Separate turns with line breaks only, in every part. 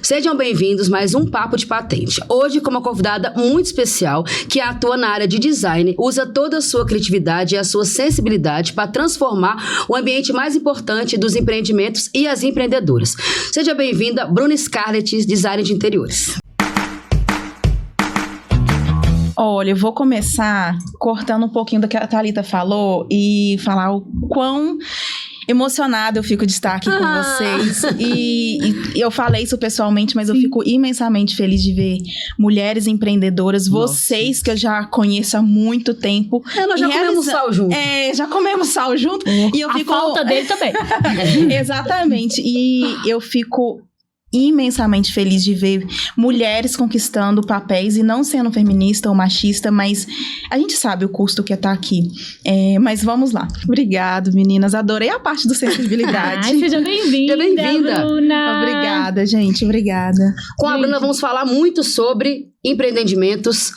Sejam bem-vindos a mais um Papo de Patente. Hoje com uma convidada muito especial que atua na área de design, usa toda a sua criatividade e a sua sensibilidade para transformar o ambiente mais importante dos empreendimentos e as empreendedoras. Seja bem-vinda, Bruna Scarlett, designer de interiores.
Olha, eu vou começar cortando um pouquinho do que a Thalita falou e falar o quão emocionada eu fico de estar aqui com vocês. E eu falei isso pessoalmente, mas eu fico imensamente feliz de ver mulheres empreendedoras, vocês que eu já conheço há muito tempo.
Nós já comemos sal junto.
Já comemos sal junto. E eu fico...
falta dele também.
Exatamente. E eu fico imensamente feliz de ver mulheres conquistando papéis e não sendo feminista ou machista, mas a gente sabe o custo que é estar aqui. Mas vamos lá. Obrigado, meninas. Adorei a parte do sensibilidade.
Ai, seja bem-vinda, Bruna.
Obrigada, gente. Obrigada.
Com a Bruna vamos falar muito sobre empreendimentos,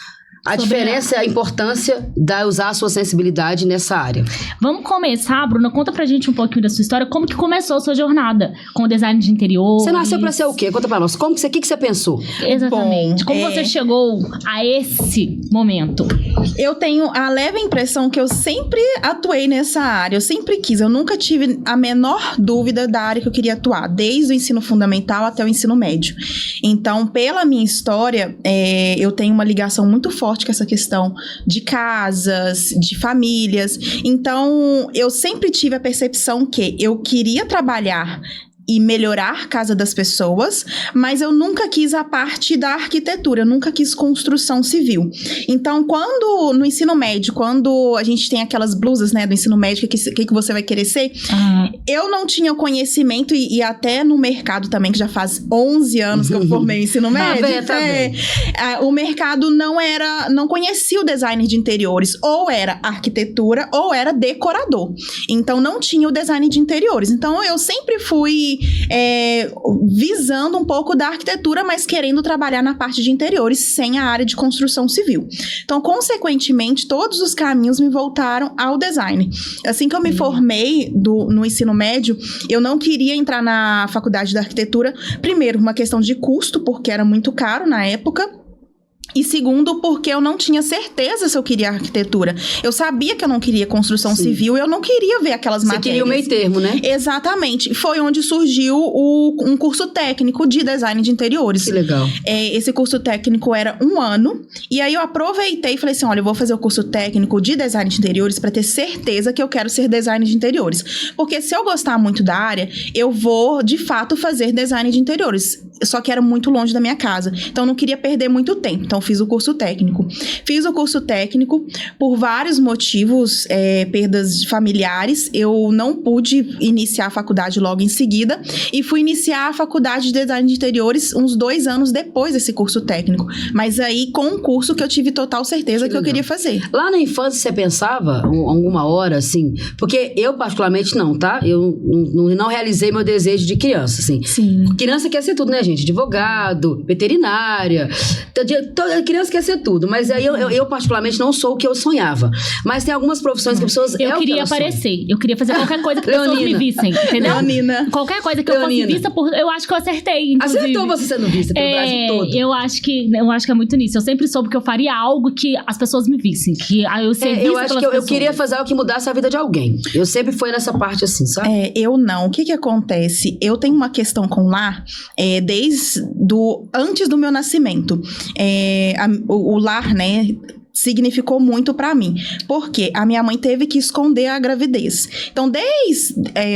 a diferença e a importância de usar a sua sensibilidade nessa área.
Vamos começar, Bruna, conta pra gente um pouquinho da sua história, como que começou a sua jornada com o design de interior.
Você nasceu pra ser o quê? Conta pra nós. O que você pensou?
Exatamente. Como você chegou a esse momento?
Eu tenho a leve impressão que eu sempre atuei nessa área, eu sempre quis, eu nunca tive a menor dúvida da área que eu queria atuar, desde o ensino fundamental até o ensino médio. Então, pela minha história, eu tenho uma ligação muito forte com essa questão de casas, de famílias. Então, eu sempre tive a percepção que eu queria trabalhar e melhorar a casa das pessoas, mas eu nunca quis a parte da arquitetura, eu nunca quis construção civil. Então, no ensino médio, quando a gente tem aquelas blusas, né, do ensino médio, o que você vai querer ser, eu não tinha conhecimento, e até no mercado também, que já faz 11 anos que eu formei o ensino médio, o mercado não conhecia o designer de interiores, ou era arquitetura, ou era decorador. Então, não tinha o design de interiores. Então, eu sempre fui visando um pouco da arquitetura, mas querendo trabalhar na parte de interiores sem a área de construção civil. Então, consequentemente, todos os caminhos me voltaram ao design. Assim que eu me formei no ensino médio, eu não queria entrar na faculdade de arquitetura, primeiro, uma questão de custo, porque era muito caro na época. E segundo, porque eu não tinha certeza se eu queria arquitetura. Eu sabia que eu não queria construção civil, eu não queria ver aquelas matérias. Você queria
o meio termo, né?
Exatamente. Foi onde surgiu um curso técnico de design de interiores.
Que legal.
Esse curso técnico era 1 ano. E aí eu aproveitei e falei assim, olha, eu vou fazer o curso técnico de design de interiores para ter certeza que eu quero ser design de interiores. Porque se eu gostar muito da área, eu vou, de fato, fazer design de interiores. Só que era muito longe da minha casa. Então, eu não queria perder muito tempo. Então, fiz o curso técnico. Fiz o curso técnico por vários motivos, perdas familiares. Eu não pude iniciar a faculdade logo em seguida e fui iniciar a faculdade de design de interiores uns 2 anos depois desse curso técnico. Mas aí, com um curso que eu tive total certeza que eu queria fazer.
Lá na infância, você pensava, alguma hora, assim... Porque eu, particularmente, não, tá? Eu não realizei meu desejo de criança, assim.
Sim.
Criança quer ser tudo, né, gente? Advogado, veterinária... Toda criança quer ser tudo, mas aí eu particularmente não sou o que eu sonhava. Mas tem algumas profissões que pessoas...
Eu queria aparecer, eu queria fazer qualquer coisa que pessoas me vissem, entendeu?
Leonina.
Qualquer coisa que eu fosse vista eu acho que eu acertei, inclusive.
Acertou você sendo vista pelo Brasil todo.
Eu acho que é muito nisso. Eu sempre soube que eu faria algo que as pessoas me vissem, que eu ser vista
eu acho que eu queria fazer algo que mudasse a vida de alguém. Eu sempre fui nessa parte assim, sabe?
Eu não. O que acontece? Eu tenho uma questão com lar antes do meu nascimento. O lar, né, significou muito pra mim, porque a minha mãe teve que esconder a gravidez. Então,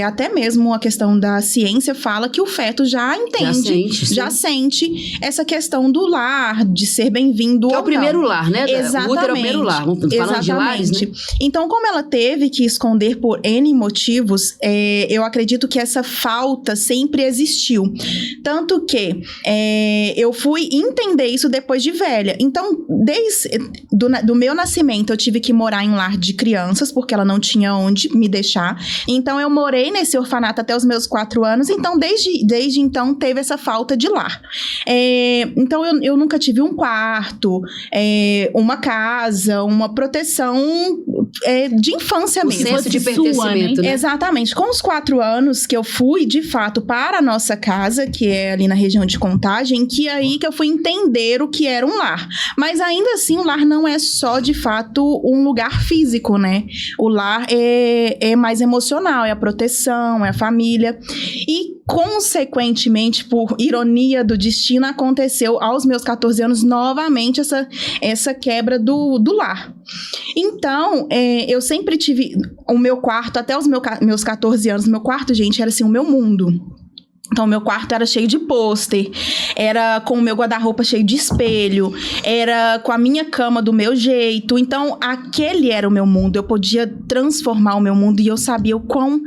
até mesmo a questão da ciência fala que o feto já entende, já sente essa questão do lar, de ser bem-vindo.
Que é o primeiro lar, né?
Exatamente.
O útero é o primeiro lar. Falando de lares, né?
Então, como ela teve que esconder por N motivos, eu acredito que essa falta sempre existiu. Tanto que eu fui entender isso depois de velha. Então, do meu nascimento, eu tive que morar em um lar de crianças, porque ela não tinha onde me deixar. Então, eu morei nesse orfanato até os meus 4 anos. Então, desde então, teve essa falta de lar. Então, eu nunca tive um quarto, uma casa, uma proteção de infância mesmo.
Senso de pertencimento, né?
Exatamente. Com os 4 anos que eu fui, de fato, para a nossa casa, que é ali na região de Contagem, que aí que eu fui entender o que era um lar. Mas ainda assim, o lar não é só, de fato, um lugar físico, né? O lar é mais emocional, é a proteção, é a família. E, consequentemente, por ironia do destino, aconteceu aos meus 14 anos novamente essa quebra do lar. Então, eu sempre tive o meu quarto, até os meus 14 anos, meu quarto, gente, era assim, o meu mundo. Então, meu quarto era cheio de pôster, era com o meu guarda-roupa cheio de espelho, era com a minha cama do meu jeito. Então, aquele era o meu mundo. Eu podia transformar o meu mundo e eu sabia o quão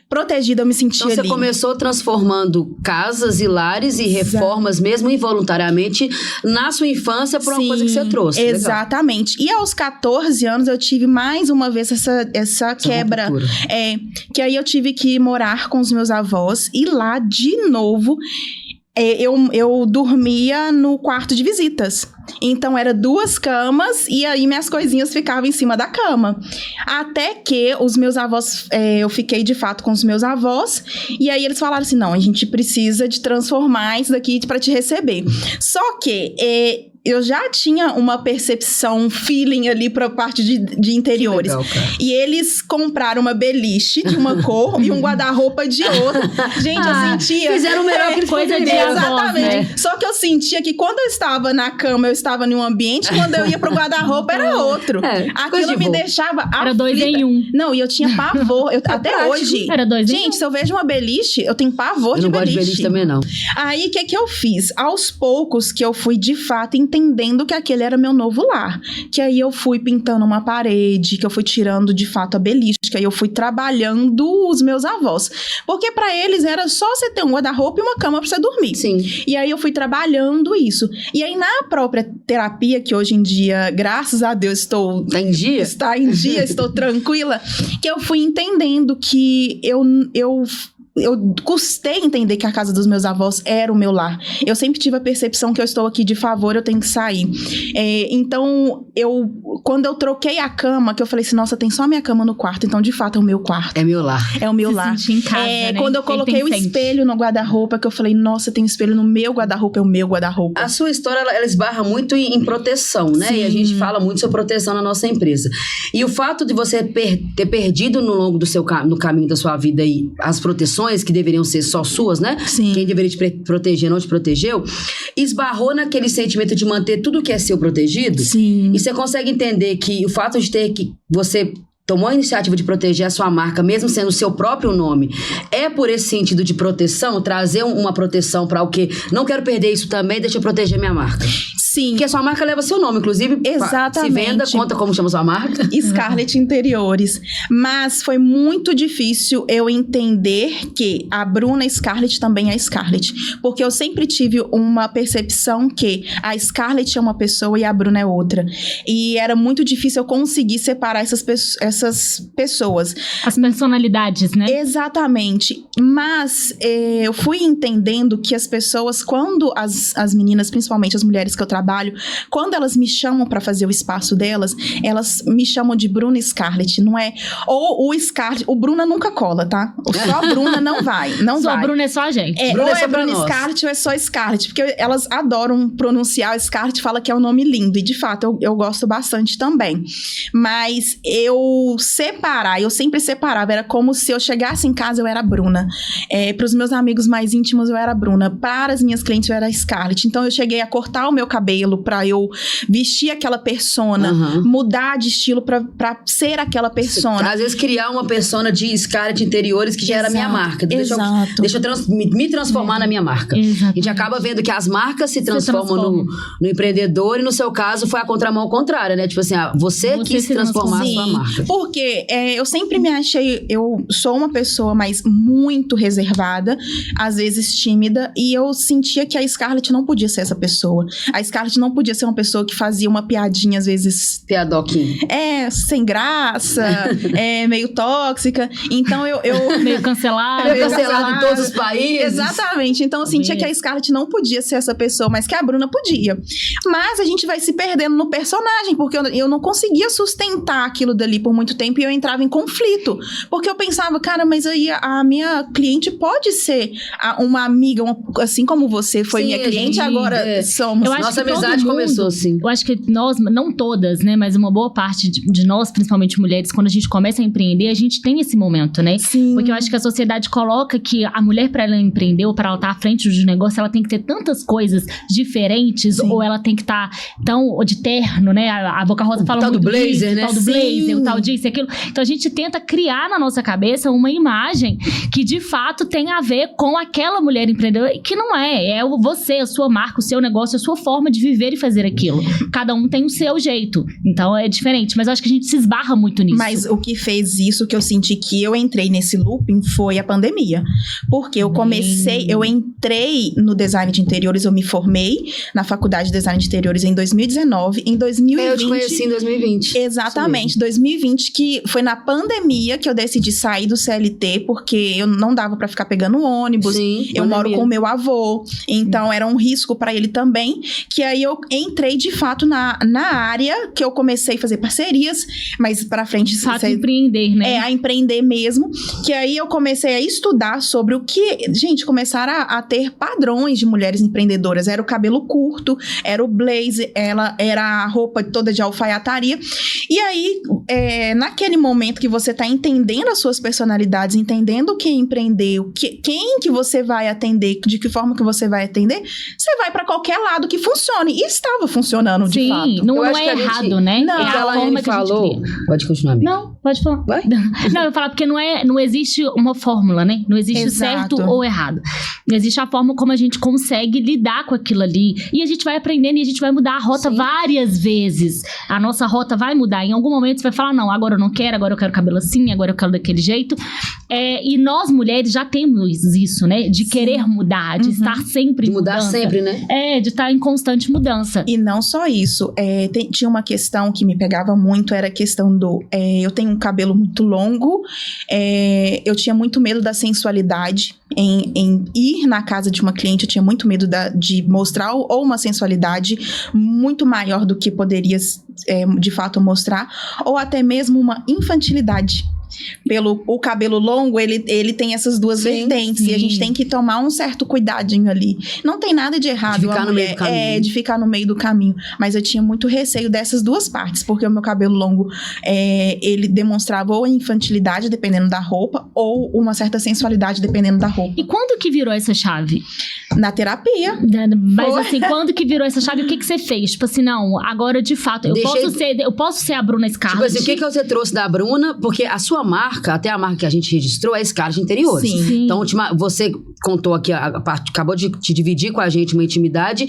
protegida eu me sentia ali.
Então, você começou transformando casas e lares e reformas, mesmo involuntariamente, na sua infância, por uma coisa que você trouxe.
Exatamente. Legal. E aos 14 anos, eu tive mais uma vez essa quebra. Que aí eu tive que morar com os meus avós. E lá, de novo, eu dormia no quarto de visitas. Então, era 2 camas e aí minhas coisinhas ficavam em cima da cama. Até que os meus avós... eu fiquei, de fato, com os meus avós. E aí, eles falaram assim, não, a gente precisa de transformar isso daqui pra te receber. Só que... eu já tinha uma percepção, feeling ali pra parte de interiores.
Legal, cara.
E eles compraram uma beliche de uma cor e um guarda-roupa de outra. Gente, eu sentia...
Fizeram o melhor que
coisa de avós,
exatamente.
né?
Só que eu sentia que quando eu estava na cama, eu estava em um ambiente, quando eu ia pro guarda-roupa, era outro. Aquilo me deixava aflita.
Era 2 em 1.
Não, e eu tinha pavor. Até hoje.
Era 2 em 1.
Gente, se eu vejo uma beliche, eu tenho pavor de beliche.
Eu não gosto de beliche também, não.
Aí, o que eu fiz? Aos poucos que eu fui, de fato, entendendo que aquele era meu novo lar. Que aí eu fui pintando uma parede, que eu fui tirando, de fato, a beliche, que aí eu fui trabalhando os meus avós. Porque pra eles era só você ter um guarda-roupa e uma cama pra você dormir.
Sim.
E aí eu fui trabalhando isso. E aí na própria terapia, que hoje em dia, graças a Deus,
Tá em dia?
Está em dia, estou tranquila, que eu fui entendendo que eu custei entender que a casa dos meus avós era o meu lar. Eu sempre tive a percepção que eu estou aqui de favor, eu tenho que sair. Então, quando eu troquei a cama, que eu falei assim, nossa, tem só a minha cama no quarto, então de fato é o meu quarto.
É meu lar.
É o meu lar.
Em casa, né?
Quando eu coloquei o espelho no guarda-roupa, que eu falei, nossa, tem um espelho no meu guarda-roupa, é o meu guarda-roupa.
A sua história, ela esbarra muito em proteção, né?
Sim.
E a gente fala muito sobre proteção na nossa empresa. E o fato de você ter perdido no longo no caminho da sua vida aí as proteções que deveriam ser só suas, né?
Sim.
Quem deveria te proteger não te protegeu, esbarrou naquele sentimento de manter tudo que é seu protegido.
Sim.
E você consegue entender que o fato de ter que você tomou a iniciativa de proteger a sua marca, mesmo sendo o seu próprio nome, é por esse sentido de proteção, trazer uma proteção para o quê? Não quero perder isso também, deixa eu proteger minha marca.
Sim.
Porque a sua marca leva seu nome, inclusive.
Exatamente.
Se venda, conta como chama sua marca.
Scarlett Interiores. Mas foi muito difícil eu entender que a Bruna Scarlett também é Scarlett. Porque eu sempre tive uma percepção que a Scarlett é uma pessoa e a Bruna é outra. E era muito difícil eu conseguir separar essas pessoas.
As personalidades, né?
Exatamente. Mas eu fui entendendo que as pessoas, quando as meninas, principalmente as mulheres que eu trabalho, quando elas me chamam pra fazer o espaço delas, elas me chamam de Bruna Scarlett, não é? Ou o Scarlett, o Bruna nunca cola, tá? Só a Bruna não vai, não
Só
vai.
a Bruna é só a gente.
Bruna
Ou
é só
é Bruna
pra nós.
Scarlett ou é só Scarlett, porque elas adoram pronunciar Scarlett, fala que é um nome lindo, e de fato eu gosto bastante também. Mas eu sempre separava, era como se eu chegasse em casa, eu era a Bruna. Pros meus amigos mais íntimos, eu era a Bruna. Para as minhas clientes, eu era a Scarlett. Então, eu cheguei a cortar o meu cabelo pra eu vestir aquela persona, mudar de estilo pra ser aquela persona.
Às vezes, criar uma persona de Scarlett Interiores que já era minha marca. Deixa eu me transformar na minha marca.
Exatamente.
A gente acaba vendo que as marcas se transformam no empreendedor e, no seu caso, foi a contramão contrária, né? Tipo assim, você quis transformar a sua marca.
Porque eu sempre me achei... Eu sou uma pessoa, mas muito reservada, às vezes tímida, e eu sentia que a Scarlett não podia ser essa pessoa. A Scarlett não podia ser uma pessoa que fazia uma piadinha, às vezes...
Piadoquinha.
Sem graça, meio tóxica. Então eu
Meio cancelado.
Meio cancelado em todos os países.
Exatamente. Então eu sentia que a Scarlett não podia ser essa pessoa, mas que a Bruna podia. Mas a gente vai se perdendo no personagem, porque eu não conseguia sustentar aquilo dali por muito tempo e eu entrava em conflito. Porque eu pensava, cara, mas aí a minha cliente pode ser uma amiga, assim como você foi minha cliente, agora somos.
Nossa amizade começou assim.
Eu acho que nós, não todas, né, mas uma boa parte de nós, principalmente mulheres, quando a gente começa a empreender, a gente tem esse momento, né?
Sim.
Porque eu acho que a sociedade coloca que a mulher, pra ela empreender ou pra ela estar à frente do negócio, ela tem que ter tantas coisas diferentes. Sim. Ou ela tem que estar tão de terno, né? A Boca Rosa fala muito
do blazer,
disso,
né?
o tal do blazer, o tal disso e aquilo. Então a gente tenta criar na nossa cabeça uma imagem que de fato tem a ver com aquela mulher empreendedora, que não é você, a sua marca, o seu negócio, a sua forma de viver e fazer aquilo. Cada um tem o seu jeito, então é diferente, mas eu acho que a gente se esbarra muito nisso.
Mas o que fez isso, que eu senti que eu entrei nesse looping, foi a pandemia, porque eu entrei no design de interiores, eu me formei na faculdade de design de interiores em 2019, em 2020...
Eu te conheci em 2020.
Exatamente, 2020, que foi na pandemia que eu decidi sair do CLT, porque eu não dava pra ficar pegando ônibus.
Sim,
eu moro com o meu avô, então era um risco pra ele também, que aí eu entrei de fato na área, que eu comecei a fazer parcerias, mas pra frente...
De fato, empreender, né?
A empreender mesmo, que aí eu comecei a estudar sobre o que... Gente, começaram a ter padrões de mulheres empreendedoras. Era o cabelo curto, era o blazer, era a roupa toda de alfaiataria. E aí, naquele momento que você tá entendendo as suas personalidades, entendendo o que empreender, quem que você vai atender, de que forma que você vai atender, você vai pra qualquer lado que funcione. E estava funcionando, de fato.
Sim, não é errado, né?
Não,
é a forma que
falou.
a gente cria.
Pode continuar, amiga.
Não, pode falar.
Vai?
Não, eu falo porque não existe uma fórmula, né? Não existe
Exato.
certo ou errado. Existe a forma como a gente consegue lidar com aquilo ali. E a gente vai aprendendo e a gente vai mudar a rota várias vezes. A nossa rota vai mudar. Em algum momento você vai falar, não, agora eu não quero, agora eu quero cabelo assim, agora eu quero daquele jeito. E nós, mulheres, já temos isso, né? De querer mudar, de estar sempre
De mudar
mudança.
sempre, né?
De estar em constante mudança.
E não só isso, tinha uma questão que me pegava muito, era a questão do... eu tenho um cabelo muito longo, eu tinha muito medo da sensualidade, em ir na casa de uma cliente, eu tinha muito medo de mostrar ou uma sensualidade muito maior do que poderia, de fato, mostrar, ou até mesmo uma infantilidade. O cabelo longo, ele tem essas duas vertentes.
Sim.
E a gente tem que tomar um certo cuidadinho ali. Não tem nada de errado.
De ficar no meio do caminho.
De ficar no meio do caminho. Mas eu tinha muito receio dessas duas partes. Porque o meu cabelo longo, ele demonstrava ou infantilidade, dependendo da roupa, ou uma certa sensualidade, dependendo da roupa.
E quando que virou essa chave?
Na terapia.
Mas assim, quando que virou essa chave, o que você fez? Tipo assim, não, agora de fato, eu posso ser a Bruna Scarlett.
Tipo assim, o que você trouxe da Bruna? Porque a sua marca, até a marca que a gente registrou, é Scarlett Interiores.
Sim.
Então, você contou aqui, acabou de te dividir com a gente uma intimidade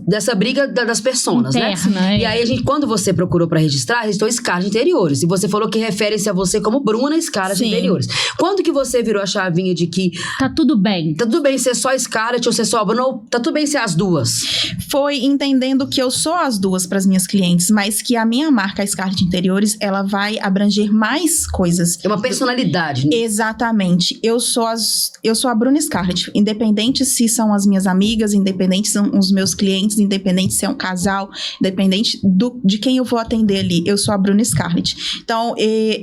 dessa briga das personas,
interna,
né? E aí, quando você procurou pra registrar, registrou Scarlett Interiores. E você falou que refere-se a você como Bruna Scarlett Interiores. Quando que você virou a chavinha de que...
Tá tudo bem.
Tá tudo bem ser só Scarlett ou ser só Bruna, ou tá tudo bem ser as duas?
Foi entendendo que eu sou as duas pras minhas clientes, mas que a minha marca, a Scarlett Interiores, ela vai abranger mais coisas.
É uma personalidade, né?
Exatamente. Eu sou a Bruna Scarlett. Independente se são as minhas amigas, independente se são os meus clientes, independente se é um casal, independente de quem eu vou atender ali, eu sou a Bruna Scarlett. Então,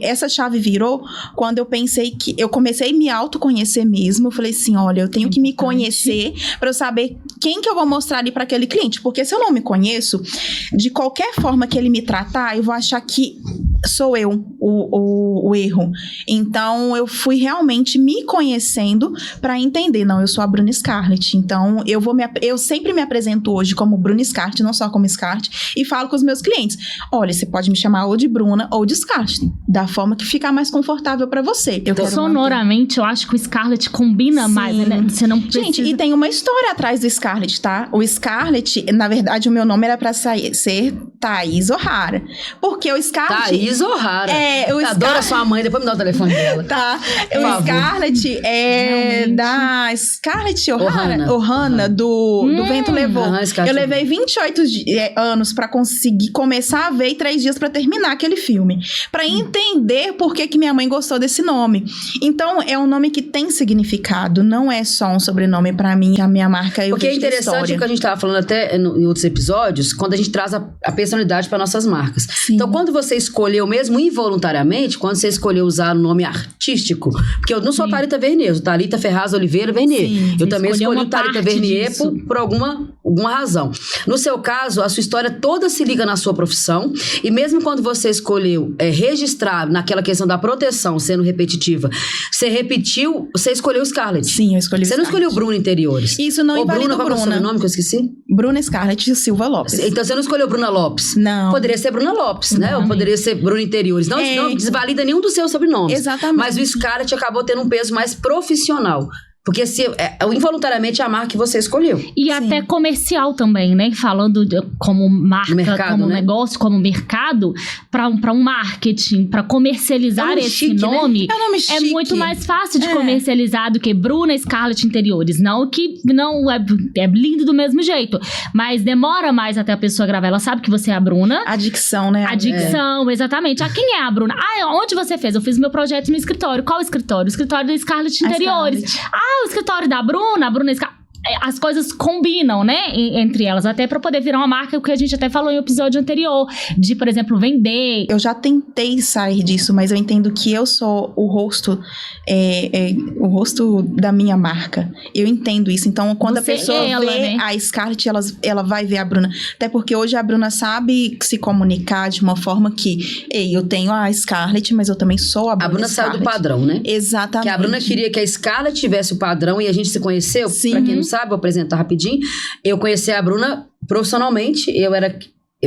essa chave virou quando eu pensei que... Eu comecei a me autoconhecer mesmo. Eu falei assim, olha, eu tenho que me conhecer pra eu saber quem que eu vou mostrar ali pra aquele cliente. Porque se eu não me conheço, de qualquer forma que ele me tratar, eu vou achar que sou eu o erro. Então, eu fui realmente me conhecendo pra entender, não, eu sou a Bruna Scarlett. Então, eu sempre me apresento hoje como Bruna Scarlett, não só como Scarlett, e falo com os meus clientes, olha, você pode me chamar ou de Bruna ou de Scarlett, da forma que ficar mais confortável pra você.
Sonoramente, eu acho que o Scarlett combina mais, né? Você não precisa...
Gente, e tem uma história atrás do Scarlett, tá? O Scarlett, na verdade, o meu nome era pra ser Thaís O'Hara. Porque o Scarlett...
Thaís O'Hara.
o
Adoro a sua mãe, depois me dá o telefone dela.
Tá.
Por
O
favor.
Scarlett é da Scarlett O'Hara. Ohana, do Vento Levou. Eu levei 28 anos pra conseguir começar a ver e 3 dias pra terminar aquele filme. Pra entender por que minha mãe gostou desse nome. Então, é um nome que tem significado. Não é só um sobrenome pra mim, a minha marca.
Porque é interessante o que a gente estava falando até em outros episódios, quando a gente traz a personalidade para nossas marcas.
Sim.
Então, quando você escolheu, mesmo involuntariamente, quando você escolheu usar o nome artístico, porque eu não sou Thalita Vernier, eu sou Thalita Ferraz Oliveira Vernier.
Sim,
eu também escolhi o Thalita Vernier
disso.
por alguma razão. No seu caso, a sua história toda se liga na sua profissão, e mesmo quando você escolheu registrar naquela questão da proteção, sendo repetitiva, você repetiu, você escolheu o Scarlett.
Sim, eu escolhi
Você não escolheu Bruna Interiores.
Isso não invalida
Bruna, qual é o seu nome que eu esqueci?
Bruna Scarlett Silva Lopes.
Então você não escolheu Bruna Lopes?
Não.
Poderia ser Bruna Lopes, né? Ou poderia ser Bruna Interiores. Não, não desvalida nenhum dos seus sobrenomes.
Exatamente.
Mas o Scarlett acabou tendo um peso mais profissional. Porque involuntariamente é a marca que você escolheu.
E até comercial também, né? Falando como marca,
mercado,
como
né?
negócio, como mercado, para um marketing, para comercializar
É um
esse
chique,
nome,
né? É um nome
é
chique.
muito mais fácil de comercializar do que Bruna Scarlett Interiores. Não que não é lindo do mesmo jeito, mas demora mais até a pessoa gravar. Ela sabe que você é a Bruna.
A dicção, né?
A dicção, exatamente. Quem é a Bruna? Onde você fez? Eu fiz meu projeto no escritório. Qual escritório? O escritório da Scarlett Interiores. O escritório da Bruna, as coisas combinam, né, entre elas, até pra poder virar uma marca, o que a gente até falou em episódio anterior, de, por exemplo, vender.
Eu já tentei sair disso, mas eu entendo que eu sou o rosto, o rosto da minha marca. Eu entendo isso. Então, quando
Você
a pessoa
é ela,
vê
né?
a Scarlett, ela vai ver a Bruna. Até porque hoje a Bruna sabe se comunicar de uma forma que, eu tenho a Scarlett, mas eu também sou a Bruna.
A Bruna saiu do
Scarlett.
padrão, né?
Exatamente.
Que a Bruna queria que a Scarlett tivesse o padrão e a gente se conheceu.
Sim.
Pra quem não sabe, vou apresentar rapidinho. Eu conheci a Bruna profissionalmente. Eu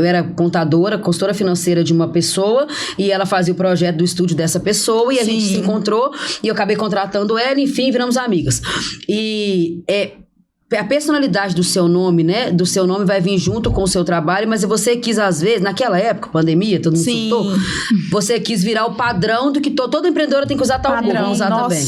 era contadora, consultora financeira de uma pessoa e ela fazia o projeto do estúdio dessa pessoa e a gente se encontrou e eu acabei contratando ela, enfim, viramos amigas. E a personalidade do seu nome, né? Do seu nome vai vir junto com o seu trabalho, mas você quis, às vezes, naquela época, pandemia, todo mundo surtou, você quis virar o padrão do que toda empreendedora tem que usar tal coisa, vamos usar também.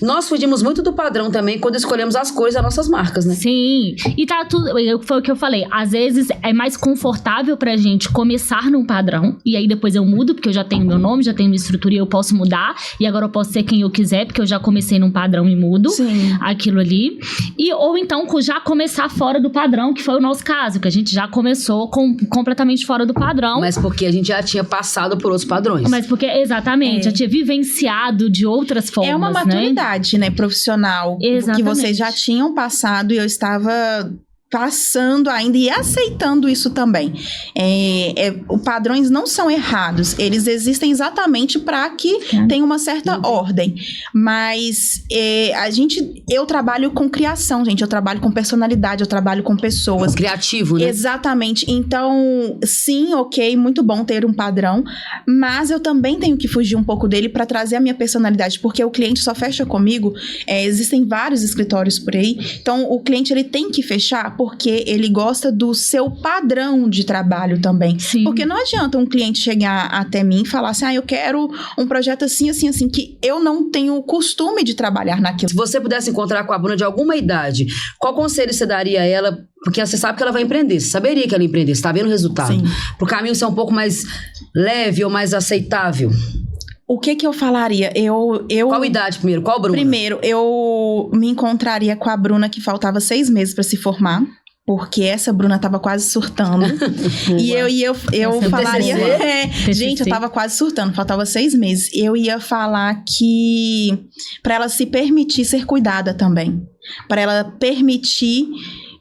Nós fugimos muito do padrão também quando escolhemos as cores das nossas marcas, né?
Sim, e tá tudo, foi o que eu falei, às vezes é mais confortável pra gente começar num padrão, e aí depois eu mudo, porque eu já tenho meu nome, já tenho minha estrutura e eu posso mudar, e agora eu posso ser quem eu quiser, porque eu já comecei num padrão e mudo aquilo ali, ou então já começar fora do padrão, que foi o nosso caso, que a gente já começou completamente fora do padrão.
Mas porque a gente já tinha passado por outros padrões.
Mas porque, exatamente, já tinha vivenciado de outras formas,
É uma maturidade, né, profissional.
Exatamente.
Que vocês já tinham passado e eu estava passando ainda e aceitando isso também. Os padrões não são errados, eles existem exatamente para que tenha uma certa ordem, mas eu trabalho com criação, gente, eu trabalho com personalidade, eu trabalho com pessoas.
Criativo, né?
Exatamente, então sim, ok, muito bom ter um padrão, mas eu também tenho que fugir um pouco dele para trazer a minha personalidade, porque o cliente só fecha comigo, existem vários escritórios por aí, então o cliente ele tem que fechar porque ele gosta do seu padrão de trabalho também.
Sim.
Porque não adianta um cliente chegar até mim e falar assim, eu quero um projeto assim, assim, assim, que eu não tenho o costume de trabalhar naquilo.
Se você pudesse encontrar com a Bruna de alguma idade, qual conselho você daria a ela? Porque você sabe que ela vai empreender, você saberia que ela ia empreender, você tá vendo o resultado.
Sim.
Pro caminho ser um pouco mais leve ou mais aceitável.
O que eu falaria?
Qual idade primeiro? Qual Bruna?
Primeiro, eu me encontraria com a Bruna que faltava 6 meses para se formar. Porque essa Bruna tava quase surtando. E eu falaria... gente, eu tava quase surtando. Faltava 6 meses. Eu ia falar que... pra ela se permitir ser cuidada também. Pra ela permitir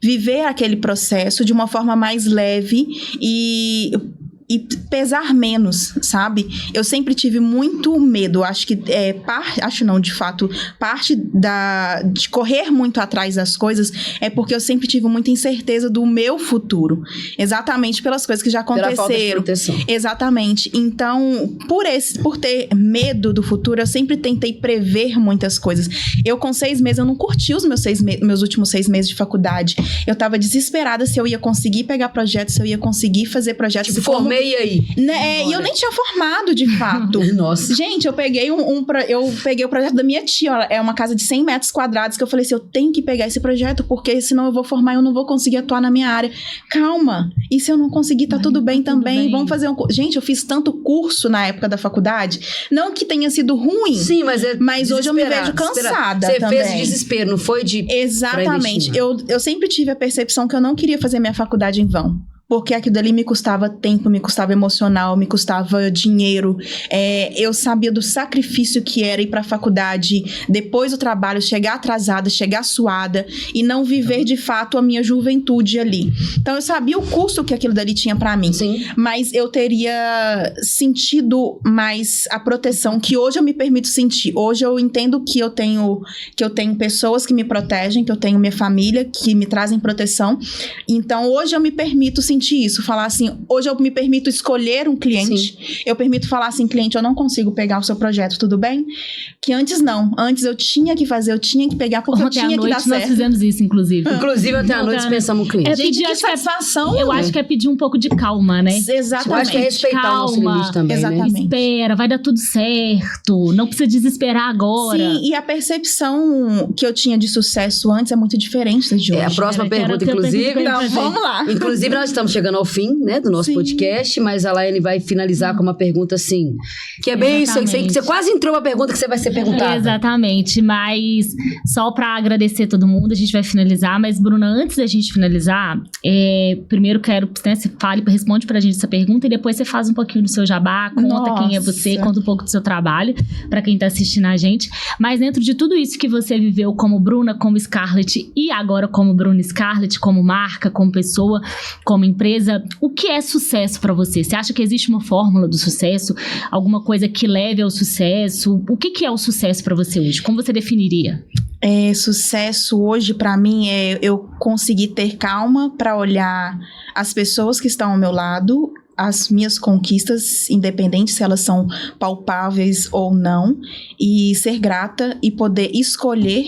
viver aquele processo de uma forma mais leve e... e pesar menos, sabe? Eu sempre tive muito medo. Acho que de fato, parte de correr muito atrás das coisas é porque eu sempre tive muita incerteza do meu futuro. Exatamente pelas coisas que já aconteceram.
Pela falta de proteção.
Exatamente. Então, por ter medo do futuro, eu sempre tentei prever muitas coisas. Eu, com 6 meses, eu não curti os meus últimos 6 meses de faculdade. Eu tava desesperada se eu ia conseguir pegar projetos, se eu ia conseguir fazer projetos.
Tipo, formei aí.
Né? E eu nem tinha formado, de fato.
Nossa.
Gente, eu peguei eu peguei o projeto da minha tia. É uma casa de 100 metros quadrados que eu falei assim, eu tenho que pegar esse projeto, porque senão eu vou formar e eu não vou conseguir atuar na minha área. Calma. E se eu não conseguir, tá tudo bem também.
bem.
Vamos fazer um curso. Gente, eu fiz tanto curso na época da faculdade. Não que tenha sido ruim.
Sim, mas
hoje eu me vejo cansada
Você
também.
fez de desespero, não foi de...
Exatamente. Eu sempre tive a percepção que eu não queria fazer minha faculdade em vão. Porque aquilo dali me custava tempo, me custava emocional, me custava dinheiro. Eu sabia do sacrifício que era ir pra faculdade, depois do trabalho, chegar atrasada, chegar suada e não viver de fato a minha juventude ali. Então eu sabia o custo que aquilo dali tinha pra mim.
Sim.
Mas eu teria sentido mais a proteção que hoje eu me permito sentir. Hoje eu entendo que eu tenho pessoas que me protegem, que eu tenho minha família que me trazem proteção. Então hoje eu me permito sentir isso, falar assim, hoje eu me permito escolher um cliente. Sim. Eu permito falar assim, cliente, eu não consigo pegar o seu projeto, tudo bem? Que antes não. Antes eu tinha que fazer, eu tinha que pegar, porque eu tinha que dar certo.
Nós fizemos isso, inclusive.
Inclusive, até a noite pensamos no cliente.
Gente, que satisfação.
Eu acho que é pedir um pouco de calma, né?
Exatamente.
Eu acho que é respeitar o nosso limite também,
exatamente.
né?
Espera, vai dar tudo certo. Não precisa desesperar agora.
Sim, e a percepção que eu tinha de sucesso antes é muito diferente da de hoje.
A próxima pergunta, inclusive.
Então, vamos lá.
Inclusive, nós estamos chegando ao fim, né, do nosso podcast, mas a Laene vai finalizar com uma pergunta assim, que é bem isso, você quase entrou uma pergunta que você vai ser perguntada.
Exatamente, mas só pra agradecer todo mundo, a gente vai finalizar, mas Bruna, antes da gente finalizar, primeiro quero, né, você responde pra gente essa pergunta e depois você faz um pouquinho do seu jabá, conta quem é você, conta um pouco do seu trabalho, pra quem tá assistindo a gente, mas dentro de tudo isso que você viveu como Bruna, como Scarlett e agora como Bruna Scarlett, como marca, como pessoa, como empresa, o que é sucesso pra você? Você acha que existe uma fórmula do sucesso? Alguma coisa que leve ao sucesso? O que é o sucesso pra você hoje? Como você definiria?
Sucesso hoje pra mim é eu conseguir ter calma pra olhar as pessoas que estão ao meu lado, as minhas conquistas, independente se elas são palpáveis ou não, e ser grata e poder escolher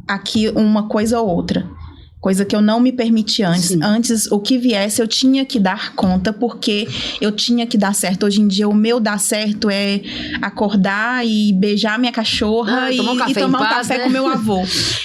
aqui uma coisa ou outra. Coisa que eu não me permiti antes. Sim. Antes, o que viesse, eu tinha que dar conta, porque eu tinha que dar certo. Hoje em dia, o meu dar certo é acordar e beijar minha cachorra e tomar um café com meu avô.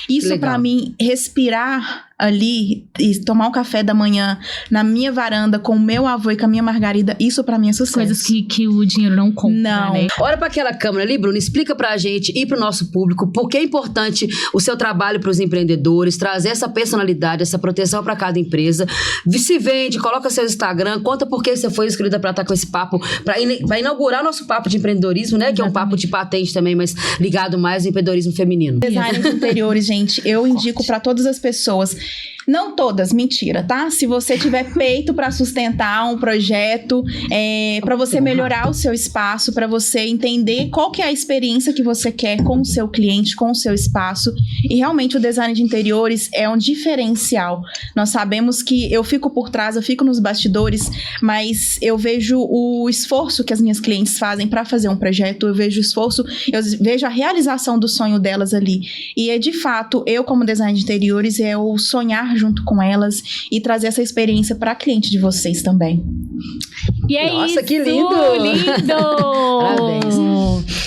Isso, pra mim, respirar ali e tomar um café da manhã na minha varanda com o meu avô e com a minha Margarida, isso pra mim é sucesso.
Coisas que o dinheiro não compra,
não.
Né?
Olha pra aquela câmera ali, Bruna, explica pra gente e pro nosso público por que é importante o seu trabalho pros empreendedores, trazer essa personalidade, essa proteção pra cada empresa. Se vende, coloca seu Instagram, conta por que você foi escolhida pra estar com esse papo, pra inaugurar nosso papo de empreendedorismo, né? Que é um papo de patente também, mas ligado mais ao empreendedorismo feminino.
Design de interiores, gente, eu indico pra todas as pessoas. Não todas, mentira, tá? Se você tiver peito pra sustentar um projeto, pra você melhorar o seu espaço, pra você entender qual que é a experiência que você quer com o seu cliente, com o seu espaço. E realmente o design de interiores é um diferencial. Nós sabemos que eu fico por trás, eu fico nos bastidores, mas eu vejo o esforço que as minhas clientes fazem pra fazer um projeto, eu vejo o esforço, eu vejo a realização do sonho delas ali. E é de fato, eu como design de interiores, é o sonhar junto com elas e trazer essa experiência para cliente de vocês também.
E é
Nossa,
isso,
que lindo!
Parabéns.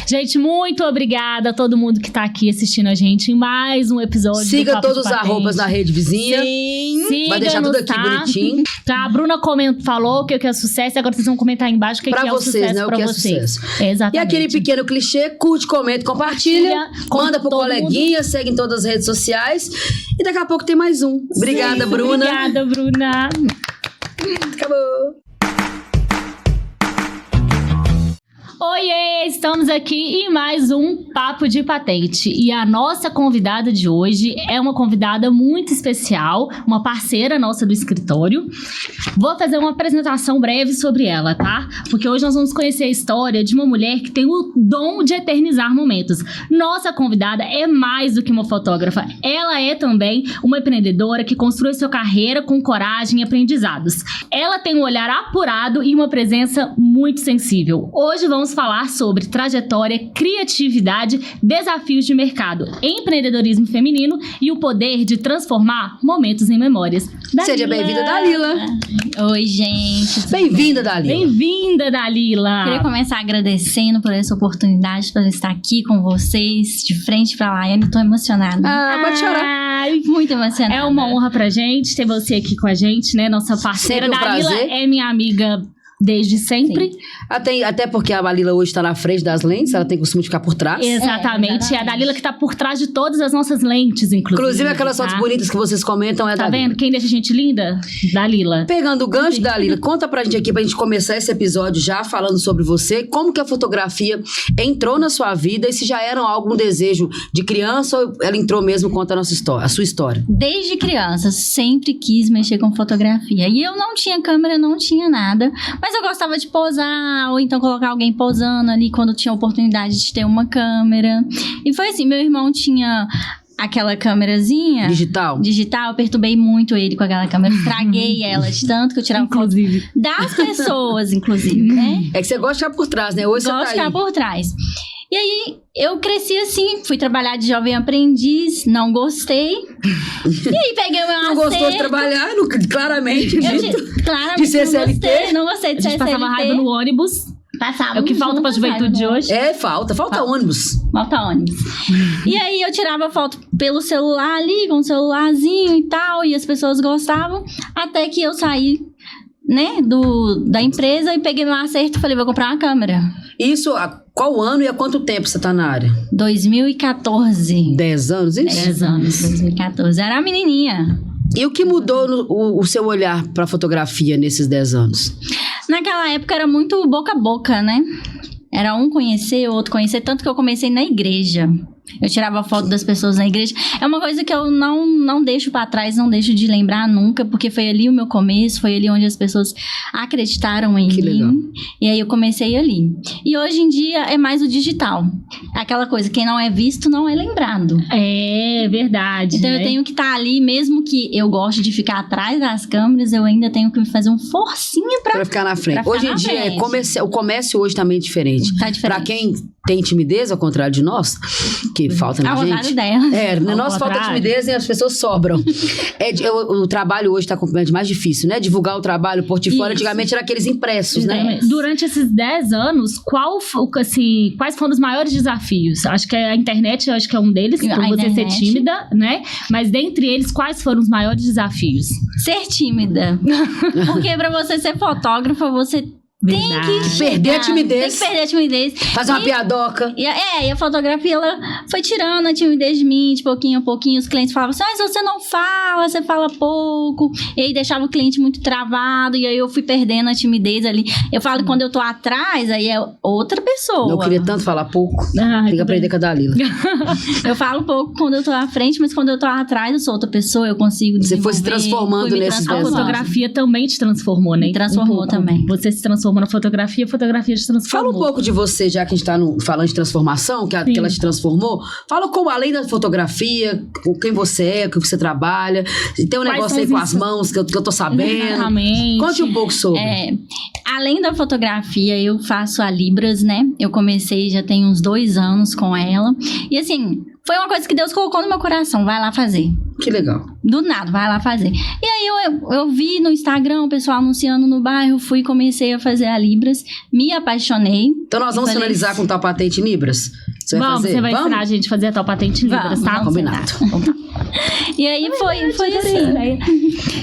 Gente, muito obrigada a todo mundo que tá aqui assistindo a gente em mais um episódio.
Siga todos os arrobas na rede vizinha.
Sim.
Vai deixar tudo aqui bonitinho.
Tá, a Bruna falou o que é sucesso e agora vocês vão comentar aí embaixo o que é o sucesso
né?
pra
o que
vocês.
É sucesso.
Exatamente.
E aquele pequeno clichê, curte, comenta, compartilha, manda pro coleguinha, segue em todas as redes sociais e daqui a pouco tem mais um. Obrigada, Bruna.
Obrigada, Bruna.
Acabou.
Oiê, estamos aqui em mais um Papo de Patente. E a nossa convidada de hoje é uma convidada muito especial, uma parceira nossa do escritório. Vou fazer uma apresentação breve sobre ela, tá? Porque hoje nós vamos conhecer a história de uma mulher que tem o dom de eternizar momentos. Nossa convidada é mais do que uma fotógrafa. Ela é também uma empreendedora que construiu sua carreira com coragem e aprendizados. Ela tem um olhar apurado e uma presença muito sensível. Hoje vamos falar sobre trajetória, criatividade, desafios de mercado, empreendedorismo feminino e o poder de transformar momentos em memórias. Dalila.
Seja bem-vinda, Dalila.
Oi, gente.
Bem-vinda, Dalila.
Bem-vinda, Dalila.
Queria começar agradecendo por essa oportunidade, por estar aqui com vocês, de frente pra Laiane. Tô emocionada.
Pode chorar.
Ai,
Muito emocionada.
é uma honra pra gente ter você aqui com a gente, né? Nossa parceira.
Sempre um
Dalila
prazer.
é minha amiga desde sempre.
Até porque a Dalila hoje tá na frente das lentes, ela tem costume de ficar por trás.
Exatamente. É a Dalila que tá por trás de todas as nossas lentes,
Inclusive aquelas
tá?
fotos bonitas que vocês comentam é a
Tá
Dalila.
vendo? Quem deixa a gente linda? Dalila.
Pegando o gancho, Dalila, conta pra gente aqui, pra gente começar esse episódio já falando sobre você, como que a fotografia entrou na sua vida e se já era algum desejo de criança ou ela entrou mesmo, conta a sua história.
Desde criança, sempre quis mexer com fotografia. E eu não tinha câmera, não tinha nada. Mas eu gostava de posar, ou então colocar alguém posando ali quando tinha oportunidade de ter uma câmera. E foi assim, meu irmão tinha aquela câmerazinha
Digital.
digital, eu perturbei muito ele com aquela câmera. Estraguei ela de tanto que eu tirava foto
Inclusive.
das pessoas, inclusive, né?
É que você gosta de ficar por trás, né? Hoje
Gosto
você
de
tá
ficar
aí.
por trás. E aí, eu cresci assim, fui trabalhar de jovem aprendiz, não gostei. E aí, peguei o meu
Não gostou de trabalhar, claramente.
Claramente,
de ser CLT?
não gostei
A
de ser
gente passava
CLT.
raiva no ônibus.
Passava
É o que falta pra juventude de hoje.
É, falta ônibus.
Falta ônibus. E aí, eu tirava foto pelo celular ali, com o celularzinho e tal, e as pessoas gostavam. Até que eu saí, né, da empresa e peguei meu acerto e falei, vou comprar uma câmera.
Isso, qual ano e há quanto tempo você tá na área?
2014.
10 anos, isso?
10 anos, 2014. Era uma menininha.
E o que mudou o seu olhar pra fotografia nesses 10 anos?
Naquela época era muito boca a boca, né? Era um conhecer, o outro conhecer. Tanto que eu comecei na igreja. Eu tirava foto das pessoas na igreja. É uma coisa que eu não deixo pra trás, não deixo de lembrar nunca, porque foi ali o meu começo, foi ali onde as pessoas acreditaram em
Que
mim.
legal.
E aí eu comecei ali. E hoje em dia é mais o digital. Aquela coisa, quem não é visto não é lembrado.
É verdade.
Então
né?
eu tenho que estar ali, mesmo que eu goste de ficar atrás das câmeras, eu ainda tenho que fazer um forcinho
Pra ficar na frente.
pra ficar
Hoje em
na
dia,
frente.
o comércio hoje também é diferente.
Tá diferente.
Pra quem tem timidez, ao contrário de nós, que falta na
Ao
gente.
contrário dela.
É,
Ao
nós falta
contrário.
timidez e as pessoas sobram. O trabalho hoje tá completamente mais difícil, né? Divulgar o trabalho, o portfólio.
Isso.
Antigamente era aqueles impressos, né?
Durante esses 10 anos, quais foram os maiores desafios? Acho que a internet acho que é um deles,
A
por você ser
internet.
tímida, né? Mas dentre eles, quais foram os maiores desafios?
Ser tímida. Porque pra você ser fotógrafa, você tem que
Perder a
chegar,
timidez.
Tem que perder a timidez.
Fazer uma piadoca.
E a fotografia, ela foi tirando a timidez de mim, de pouquinho a pouquinho. Os clientes falavam assim, mas você não fala, você fala pouco. E aí deixava o cliente muito travado. E aí eu fui perdendo a timidez ali. Eu falo que quando eu tô atrás, aí é outra pessoa.
Eu queria tanto falar pouco. Tem que aprender com a Dalila.
Eu falo pouco quando eu tô à frente, mas quando eu tô atrás, eu sou outra pessoa, eu consigo
Você foi se
desenvolver,
transformando
fui me
nesses
A
10 anos.
fotografia também te transformou, né?
Me transformou
pouco.
também.
Você se transformou na fotografia, a fotografia te transformou.
Fala um pouco de você, já que a gente tá falando de transformação, que
Sim.
ela te transformou. Fala como, além da fotografia, com quem você é, com o que você trabalha. Tem um
Quais
negócio
são
aí
os
com as mãos que eu tô sabendo.
Exatamente.
Conte um pouco sobre.
Além da fotografia, eu faço a Libras, né? Eu comecei já tem uns 2 anos com ela. E assim, foi uma coisa que Deus colocou no meu coração. Vai lá fazer.
Que legal.
Do nada, vai lá fazer. E aí eu vi no Instagram o pessoal anunciando no bairro, fui e comecei a fazer a Libras. Me apaixonei.
Então nós vamos
Eu falei,
finalizar com tal patente em Libras? Você vai fazer?
Você vai ensinar a gente a fazer a tal patente em Libras, tá?
Vamos
Combinado.
E aí foi assim.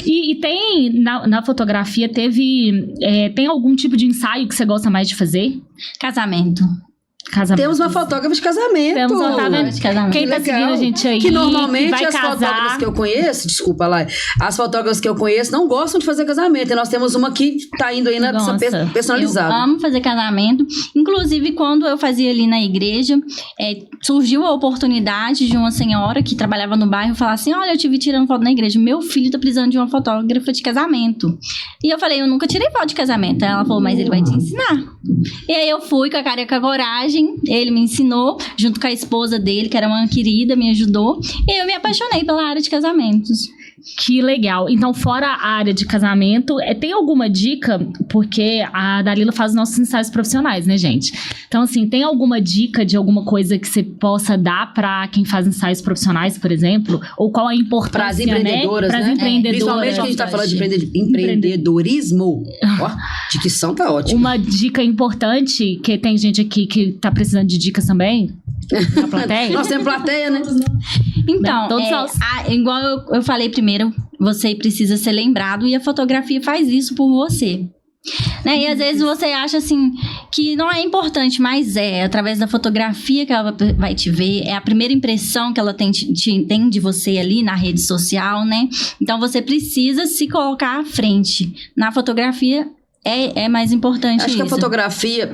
E tem, na fotografia, tem algum tipo de ensaio que você gosta mais de fazer?
Casamento.
Casamento.
Temos uma fotógrafa de casamento.
Temos uma, tá vendo?
De casamento.
Quem tá
legal.
seguindo a gente aí,
Que normalmente
vai
as
casar.
fotógrafas que eu conheço, desculpa lá, as fotógrafas que eu conheço não gostam de fazer casamento. E nós temos uma que tá indo aí nessa
Nossa.
personalizada.
Eu amo fazer casamento. Inclusive, quando eu fazia ali na igreja, surgiu a oportunidade de uma senhora que trabalhava no bairro falar assim: olha, eu te vi tirando foto na igreja. Meu filho tá precisando de uma fotógrafa de casamento. E eu falei, eu nunca tirei foto de casamento. Ela falou, mas ele vai te ensinar. E aí eu fui com a cara e com a coragem. Ele me ensinou, junto com a esposa dele, que era uma querida, me ajudou. E eu me apaixonei pela área de casamentos.
Que legal. Então, fora a área de casamento, tem alguma dica? Porque a Dalila faz os nossos ensaios profissionais, né, gente? Então, assim, tem alguma dica de alguma coisa que você possa dar pra quem faz ensaios profissionais, por exemplo? Ou qual a importância,
Para as empreendedoras,
Para as
né?
empreendedoras.
Principalmente que a gente tá falando de empreendedorismo. Ó, dicção tá ótima.
Uma dica importante, que tem gente aqui que tá precisando de dicas também, na plateia.
Nós temos plateia, né?
Então,
Todos nós.
igual eu falei primeiro, você precisa ser lembrado e a fotografia faz isso por você. Né? E às vezes você acha assim que não é importante, mas através da fotografia que ela vai te ver, é a primeira impressão que ela tem de você ali na rede social, né? Então você precisa se colocar à frente. Na fotografia é mais importante
Acho
isso.
que a fotografia,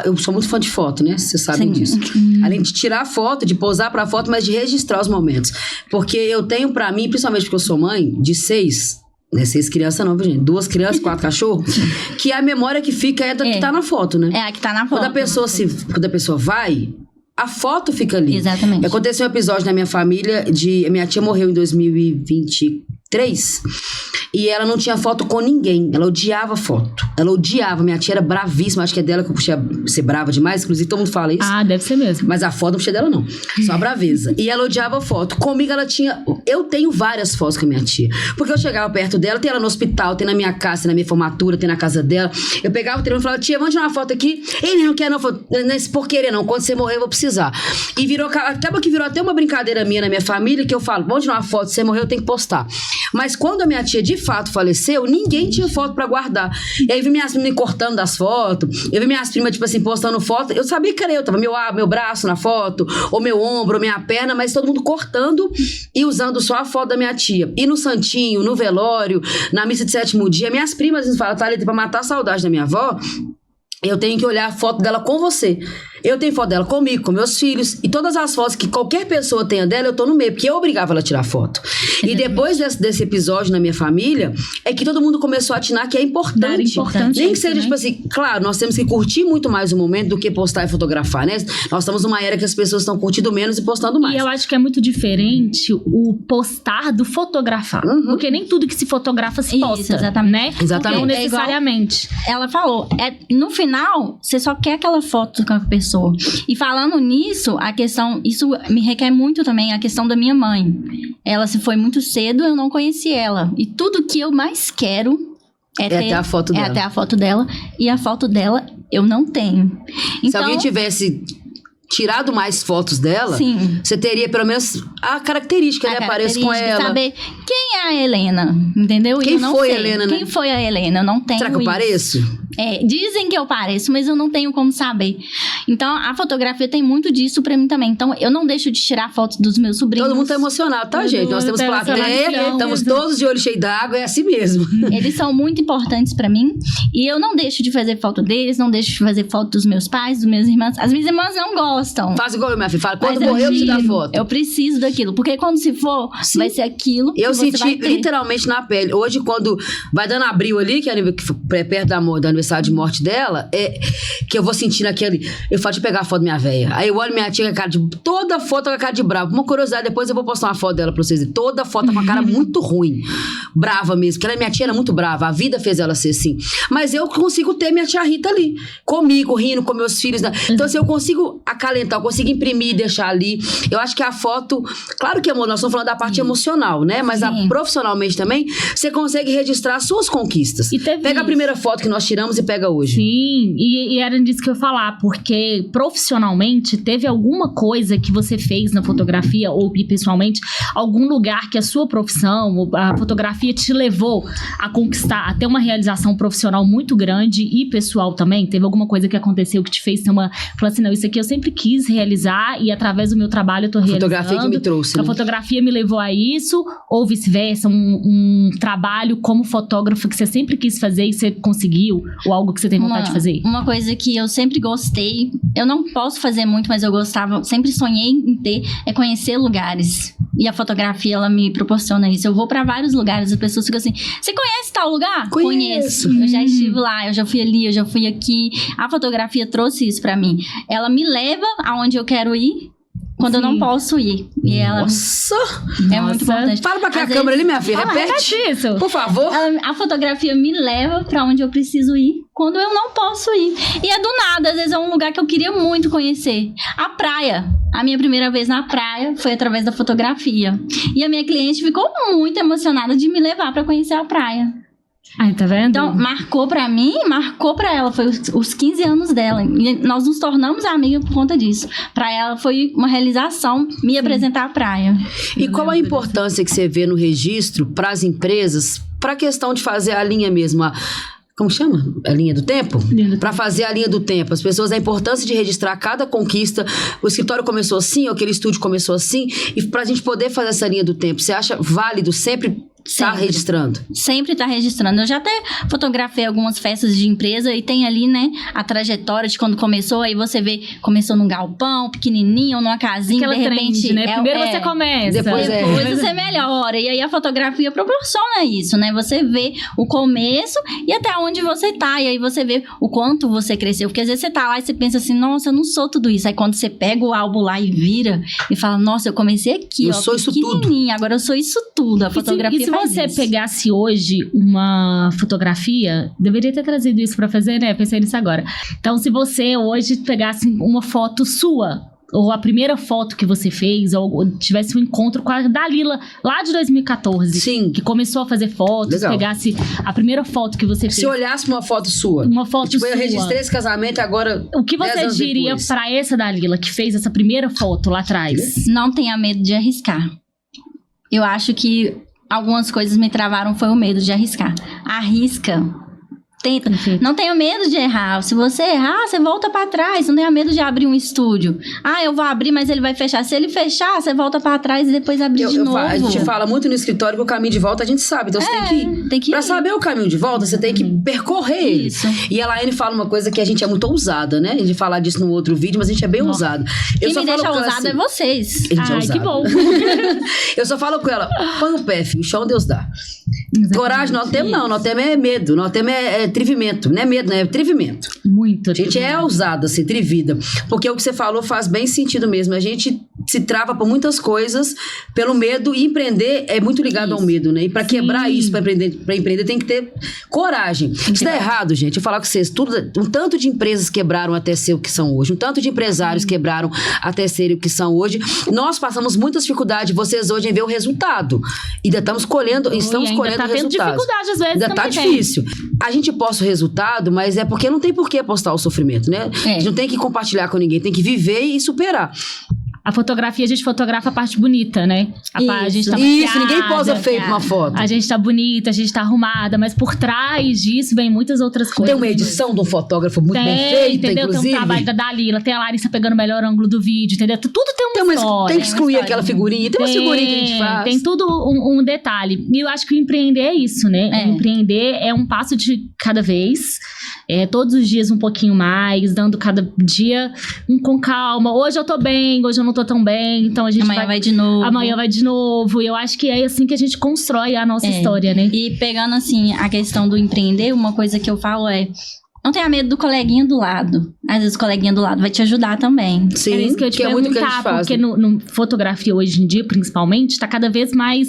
eu sou muito fã de foto, né? Vocês sabem disso. Além de tirar foto, de posar pra foto, mas de registrar os momentos. Porque eu tenho pra mim, principalmente porque eu sou mãe de 6... Não é 6 crianças não, gente. 2 crianças, 4 cachorros. Que a memória que fica é da que tá na foto, né?
É a que tá na foto.
Quando a pessoa vai, a foto fica ali.
Exatamente.
Aconteceu um episódio na minha família minha tia morreu em 2023 e ela não tinha foto com ninguém. Ela odiava foto. Ela odiava. Minha tia era bravíssima. Acho que é dela que eu puxei a ser brava demais. Inclusive, todo mundo fala isso.
Ah, deve ser mesmo.
Mas a foto não puxei dela, não. Só a braveza. E ela odiava foto. Comigo, ela tinha... Eu tenho várias fotos com a minha tia. Porque eu chegava perto dela, tem ela no hospital, tem na minha casa, tem na minha formatura, tem na casa dela. Eu pegava o telefone e falava, tia, vamos tirar uma foto aqui. Ele não quer não, por querer não. Quando você morrer, eu vou precisar. E acaba que virou até uma brincadeira minha na minha família, que eu falo, vamos tirar uma foto, se você morrer, eu tenho que postar. Mas quando a minha tia, de fato, faleceu, ninguém tinha foto pra guardar. E aí, eu vi minhas primas me cortando das fotos, eu vi minhas primas, tipo assim, postando foto. Eu sabia que era eu, tava meu braço na foto, ou meu ombro, ou minha perna, mas todo mundo cortando e usando só a foto da minha tia. E no santinho, no velório, na missa de 7º dia, minhas primas falam, Thalita, pra matar a saudade da minha avó, eu tenho que olhar a foto dela com você. Eu tenho foto dela comigo, com meus filhos. E todas as fotos que qualquer pessoa tenha dela, eu tô no meio. Porque eu obrigava ela a tirar foto. E depois desse episódio na minha família, é que todo mundo começou a atinar que é importante. Nem que seja, tipo assim, claro, nós temos que curtir muito mais o momento do que postar e fotografar, né? Nós estamos numa era que as pessoas estão curtindo menos e postando mais.
E eu acho que é muito diferente o postar do fotografar. Porque nem tudo que se fotografa se posta.
Isso, exatamente.
Né?
Exatamente.
Não necessariamente.
Ela falou, no final, você só quer aquela foto com a pessoa. E falando nisso, isso me requer muito também a questão da minha mãe. Ela se foi muito cedo, eu não conheci ela. E tudo que eu mais quero
até a foto dela.
É até a foto dela. E a foto dela eu não tenho. Então,
se alguém tivesse tirado mais fotos dela,
sim,
você teria pelo menos a característica, né? Aparece com ela.
Saber quem é a Helena, entendeu?
Quem foi a Helena, né?
Quem foi a Helena? Eu não tenho.
Será que eu pareço?
Dizem que eu pareço, mas eu não tenho como saber. Então, a fotografia tem muito disso pra mim também. Então, eu não deixo de tirar fotos dos meus sobrinhos.
Todo mundo tá emocionado, tá, gente? Nós temos plateia, estamos todos de olho cheio d'água, é assim mesmo.
Eles são muito importantes pra mim. E eu não deixo de fazer foto deles, não deixo de fazer foto dos meus pais, dos meus irmãos. As minhas irmãs não gostam.
Faz igual eu, minha filha. Fala, quando
Mas
morrer, eu te dar foto.
Eu preciso daquilo. Porque quando se for, vai ser aquilo.
Eu
que você
senti
vai ter.
literalmente na pele. Hoje, quando vai dando abril ali, que é perto do aniversário de morte dela, que eu vou sentindo aquele. Eu falo de pegar a foto da minha velha. Aí eu olho minha tia com a cara de. Toda foto com a cara de brava. Uma curiosidade, depois eu vou postar uma foto dela pra vocês verem. Toda foto com a cara muito ruim. Brava mesmo. Porque minha tia era muito brava. A vida fez ela ser assim. Mas eu consigo ter minha tia Rita ali. Comigo, rindo com meus filhos. Né? Então, assim, eu consigo acalentar, eu consigo imprimir e deixar ali. Eu acho que a foto. Claro que nós estamos falando da parte emocional, né? Mas profissionalmente também, você consegue registrar as suas conquistas. Pega a primeira foto que nós tiramos pegamos e pega hoje.
Sim, e era disso que eu ia falar, porque profissionalmente teve alguma coisa que você fez na fotografia ou pessoalmente, algum lugar que a sua profissão, a fotografia te levou a conquistar, a ter uma realização profissional muito grande e pessoal também? Teve alguma coisa que aconteceu que te fez ter uma... Falar assim, não, isso aqui eu sempre quis realizar e através do meu trabalho eu tô realizando.
A fotografia que me trouxe,
A fotografia me levou a isso, ou vice-versa, um trabalho como fotógrafo que você sempre quis fazer e você conseguiu, ou algo que você tem vontade de fazer?
Uma coisa que eu sempre gostei, eu não posso fazer muito, mas eu gostava, sempre sonhei em ter, é conhecer lugares. E a fotografia, ela me proporciona isso. Eu vou pra vários lugares, as pessoas ficam assim, você conhece tal lugar?
Conheço.
Eu já estive lá, eu já fui ali, eu já fui aqui. A fotografia trouxe isso pra mim. Ela me leva aonde eu quero ir, quando eu não posso ir. E ela
Nossa!
é muito importante.
Fala pra cá a
Às
câmera ali,
vezes-
minha filha. Repete.
isso.
Por favor.
A fotografia me leva pra onde eu preciso ir quando eu não posso ir. E é do nada, às vezes é um lugar que eu queria muito conhecer. A praia. A minha primeira vez na praia foi através da fotografia. E a minha cliente ficou muito emocionada de me levar pra conhecer a praia.
Ai, tá vendo?
Então, marcou pra mim, marcou pra ela. Foi os 15 anos dela. E nós nos tornamos amigas por conta disso. Pra ela foi uma realização me apresentar a praia.
E qual a importância que você vê no registro para as empresas, para a questão de fazer a linha mesmo, como chama? A linha do tempo? Para fazer a linha do tempo. As pessoas, a importância de registrar cada conquista. O escritório começou assim, ou aquele estúdio começou assim. E pra gente poder fazer essa linha do tempo, você acha válido sempre estar
Sempre.
registrando?
Sempre tá registrando. Eu já até fotografei algumas festas de empresa e tem ali, né, a trajetória de quando começou. Aí você vê, começou num galpão, pequenininho, ou numa casinha,
Aquela
de repente...
trend, né? Primeiro você começa.
Depois
Depois você melhora. E aí a fotografia proporciona isso, né? Você vê o começo e até onde você tá. E aí você vê o quanto você cresceu. Porque às vezes você tá lá e você pensa assim, nossa, eu não sou tudo isso. Aí quando você pega o álbum lá e vira e fala, nossa, eu comecei aqui,
Eu sou isso tudo.
pequenininha, agora eu sou isso tudo. A fotografia
E se
faz
você
isso.
pegasse hoje uma fotografia, deveria ter trazido isso pra fazer, né? Pensei nisso agora. Então, se você hoje pegasse uma foto sua, ou a primeira foto que você fez, ou tivesse um encontro com a Dalila lá de 2014,
Sim.
que começou a fazer fotos,
Legal.
pegasse a primeira foto que você fez,
Se olhasse uma foto sua,
uma foto
tipo,
sua,
eu registrei esse casamento agora.
o que
10
você
anos
diria
depois.
pra essa Dalila que fez essa primeira foto lá atrás?
Não tenha medo de arriscar. Eu acho que algumas coisas me travaram, foi o medo de arriscar. Arrisca. Tenta.
Perfeito.
Não tenha medo de errar. Se você errar, você volta pra trás. Não tenha medo de abrir um estúdio. Ah, eu vou abrir, mas ele vai fechar. Se ele fechar, você volta pra trás e depois abrir de novo.
A gente fala muito no escritório que o caminho de volta a gente sabe. Então você
tem que
Pra
ir.
saber o caminho de volta, você tem que percorrer ele.
Isso.
E a Laine fala uma coisa que a gente é muito ousada, né? A gente falar disso no outro vídeo, mas a gente é bem ousado.
Quem me deixa
com ela
ousada é vocês.
A gente é
Ai,
ousado.
que bom.
Eu só falo com ela, põe o pé, filho, o chão Deus dá. Coragem, nós temos não, nós temos é medo, nós temos é trivimento. Não é medo, né? É trivimento.
Muito.
A gente é ousada, assim, trivida. Porque o que você falou faz bem sentido mesmo. A gente se trava por muitas coisas pelo medo, e empreender é muito ligado ao medo, né? E pra quebrar isso, pra empreender tem que ter coragem. Isso dá errado, gente. Eu falar com vocês, um tanto de empresas quebraram até ser o que são hoje, um tanto de empresários quebraram até serem o que são hoje. Nós passamos muitas dificuldades, vocês hoje em ver o resultado. Ainda estamos colhendo
E ainda tá tendo dificuldade às vezes.
Ainda tá
também tem.
difícil. A gente posta o resultado, mas é porque não tem por que postar o sofrimento, né? A gente não tem que compartilhar com ninguém, tem que viver e superar.
A fotografia, a gente fotografa a parte bonita, né? A gente tá
Isso, ninguém
maquiada,
posa feio pra uma foto.
A gente tá bonita, a gente tá arrumada, mas por trás disso vem muitas outras coisas.
Tem uma edição de um fotógrafo muito bem feita,
entendeu?
inclusive.
Tem um trabalho da Dalila, tem a Larissa pegando o melhor ângulo do vídeo, entendeu? Tudo tem uma história.
Tem que excluir
história.
aquela figurinha. Tem umas figurinhas que a gente faz.
Tem tudo um detalhe. E eu acho que o empreender é isso, né? Empreender é um passo de cada vez. Todos os dias um pouquinho mais, dando cada dia com calma. Hoje eu tô bem, hoje eu não tô tão bem. Então a gente
Amanhã vai de novo.
Amanhã vai de novo. E eu acho que é assim que a gente constrói a nossa história, né?
E pegando assim a questão do empreender, uma coisa que eu falo é não tenha medo do coleguinha do lado. Às vezes o coleguinha do lado vai te ajudar também.
Sim,
Era isso que eu ia te
que é muito o que a gente
perguntar,
faz.
porque no fotografia hoje em dia, principalmente, tá cada vez mais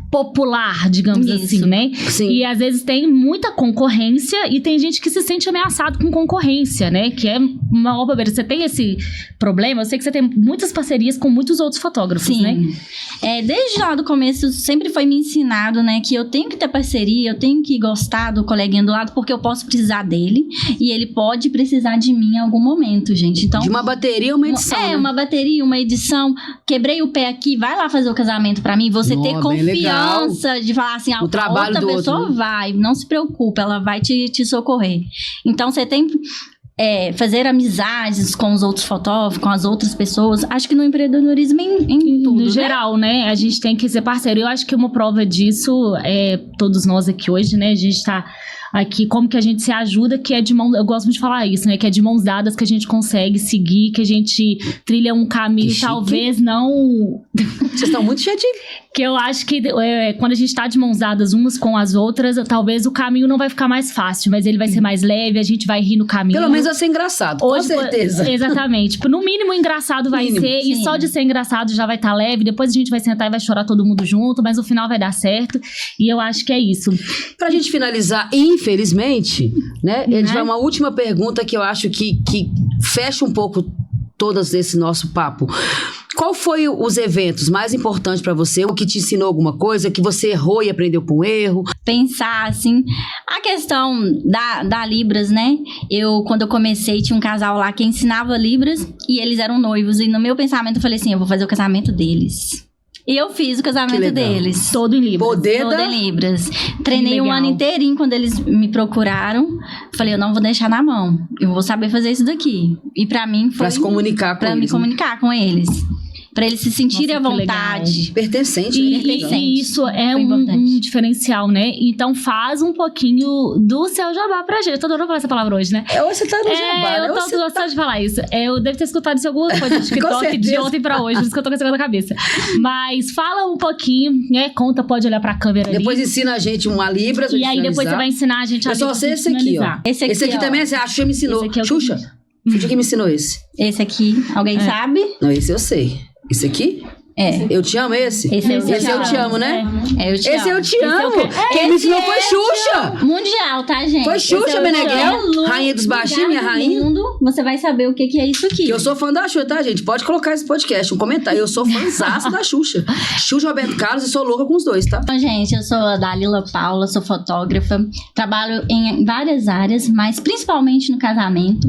popular, digamos
Isso.
assim, né?
Sim.
E às vezes tem muita concorrência e tem gente que se sente ameaçado com concorrência, né? Que é uma obra. Você tem esse problema? Eu sei que você tem muitas parcerias com muitos outros fotógrafos,
Sim.
né?
Desde lá do começo, sempre foi me ensinado, né? Que eu tenho que ter parceria, eu tenho que gostar do coleguinha do lado, porque eu posso precisar dele e ele pode precisar de mim em algum momento, gente. Então,
De uma bateria ou uma edição, né?
uma bateria, uma edição. Quebrei o pé aqui, vai lá fazer o casamento pra mim. Você ter
Bem legal.
confiança de falar assim,
O trabalho
outra
do
pessoa
outro, né?
vai, não se preocupe, ela vai te socorrer. Então, você tem fazer amizades com os outros fotógrafos, com as outras pessoas. Acho que no empreendedorismo em tudo,
No
né?
geral, né? A gente tem que ser parceiro. Eu acho que uma prova disso é todos nós aqui hoje, né? A gente tá aqui, como que a gente se ajuda, que é de mão... Eu gosto muito de falar isso, né? Que é de mãos dadas que a gente consegue seguir, que a gente trilha um caminho,
Que chique.
talvez não...
Vocês estão muito cheios de...
Que eu acho que quando a gente tá de mãos dadas umas com as outras, talvez o caminho não vai ficar mais fácil, mas ele vai ser mais leve, a gente vai rir no caminho.
Pelo menos vai ser engraçado, com certeza.
Exatamente. Tipo, no mínimo engraçado vai
Mínimo,
ser, e
sim.
só de ser engraçado já vai estar leve, depois a gente vai sentar e vai chorar todo mundo junto, mas no final vai dar certo, e eu acho que é isso.
Pra gente finalizar, infelizmente, né? Ele vai uma última pergunta que eu acho que fecha um pouco todos esse nosso papo. Qual foi os eventos mais importantes pra você? O que te ensinou alguma coisa? Que você errou e aprendeu com erro?
Pensar, assim, a questão da Libras, né? Quando eu comecei, tinha um casal lá que ensinava Libras e eles eram noivos. E no meu pensamento, eu falei assim, eu vou fazer o casamento deles. E eu fiz o casamento
legal.
deles.
Todo em Libras.
Poder
Todo
da...
em Libras. Treinei um
legal.
ano inteirinho quando eles me procuraram. Falei, eu não vou deixar na mão. Eu vou saber fazer isso daqui. E pra mim foi...
Pra se comunicar com
Pra me
eles, né?
comunicar com eles. Pra eles se sentirem
Nossa,
à
que
vontade.
Pertencente, né?
E isso é
Foi
um
importante.
diferencial, né? Então faz um pouquinho do seu jabá pra gente. Eu tô adorando falar essa palavra hoje, né?
Você tá no jabá, né?
Eu tô
Você
gostando de falar isso. Eu devo ter escutado isso em alguma coisa do
Com
TikTok de
certeza.
ontem pra hoje, por isso que eu tô com essa coisa na cabeça. Mas fala um pouquinho, né? Conta, pode olhar pra câmera
Depois
ali.
ensina a gente uma Libras.
E aí depois você vai ensinar a gente a
Eu só
Libras
sei
pra
esse aqui, ó.
finalizar.
Esse aqui, ó.
também, a Xuxa me ensinou.
Esse aqui é o que
Xuxa? Xuxa que me ensinou esse.
Esse aqui, alguém sabe?
Não, esse eu sei. Esse aqui?
Eu
te amo, esse?
Esse eu
te amo, né?
eu te
Esse
amo.
eu te amo. Quem me ensinou foi Xuxa.
Mundial, tá, gente?
Foi Xuxa
Esse é o
Meneghel,
lugar
rainha dos baixinhos, minha
do
rainha.
mundo, você vai saber o que é isso aqui.
Que eu sou fã da Xuxa, tá, gente? Pode colocar esse podcast, um comentário. Eu sou fãzaça da Xuxa. Xuxa, Roberto Carlos, e sou louca com os dois, tá?
Bom, gente, eu sou a Dalila Paula, sou fotógrafa, trabalho em várias áreas, mas principalmente no casamento.